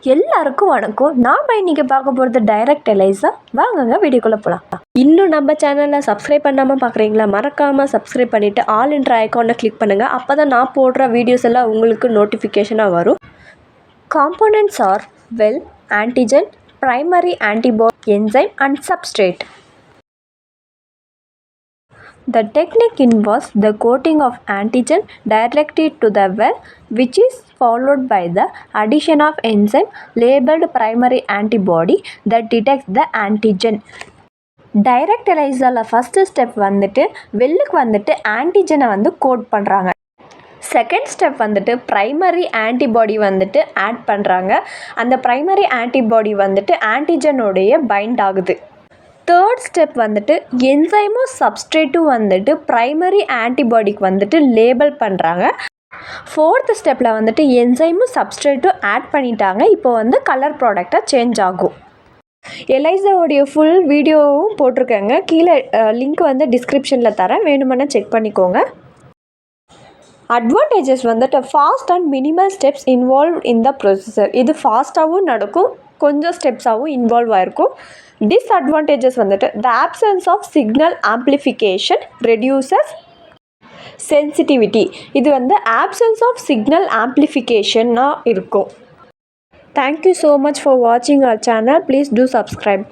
எல்லாருக்கும் வணக்கம். நாம் இன்றைக்கி பார்க்க போகிறது டைரக்ட் எலைசா. வாங்குங்க வீடியோக்குள்ளே போகலாம். இன்னும் நம்ம சேனலில் சப்ஸ்கிரைப் பண்ணாமல் பார்க்குறீங்களா? மறக்காமல் சப்ஸ்கிரைப் பண்ணிவிட்டு ஆல் என்ற ஐக்கானை கிளிக் பண்ணுங்கள். அப்போ தான் நான் போடுற வீடியோஸ் எல்லாம் உங்களுக்கு நோட்டிஃபிகேஷனாக வரும். Components R well, antigen, primary antibody, enzyme and substrate. The technique involves the coating of antigen directly to the well, which is followed by the addition of enzyme labeled primary antibody that detects the antigen. Direct எலைசாவில் first step வந்துட்டு வெல்லுக்கு வந்துட்டு ஆன்டிஜனை வந்து coat பண்ணுறாங்க. Second step வந்துட்டு primary antibody வந்துட்டு add பண்ணுறாங்க. அந்த ப்ரைமரி ஆன்டிபாடி வந்துட்டு ஆன்டிஜனோடைய பைண்ட் ஆகுது. தேர்ட் ஸ்டெப் வந்துட்டு என்சைமும் சப்ஸ்ட்ரேட்டும் வந்துட்டு ப்ரைமரி ஆன்டிபாடிக்கு வந்துட்டு லேபிள் பண்ணுறாங்க. ஃபோர்த் ஸ்டெப்பில் வந்துட்டு என்சைமும் சப்ஸ்ட்ரேட்டும் ஆட் பண்ணிட்டாங்க. இப்போ வந்து கலர் ப்ராடக்டாக சேஞ்ச் ஆகும். எலைசாவுடைய ஃபுல் வீடியோவும் போட்டிருக்கேங்க. கீழே லிங்க் வந்து டிஸ்கிரிப்ஷனில் தரேன், வேணுமென்னா செக் பண்ணிக்கோங்க. அட்வான்டேஜஸ் வந்துட்டு fast and minimal steps involve in the processor. இது ஃபாஸ்ட்டாகவும் நடக்கும், கொஞ்சம் ஸ்டெப்ஸாகவும் இன்வால்வ் ஆகிருக்கும். டிஸ்அட்வான்டேஜஸ் வந்துட்டு the absence of signal amplification reduces sensitivity. இது வந்து ஆப்சன்ஸ் ஆஃப் சிக்னல் ஆம்ப்ளிஃபிகேஷனாக இருக்கும். தேங்க்யூ ஸோ மச் ஃபார் வாட்சிங் our channel. Please do subscribe.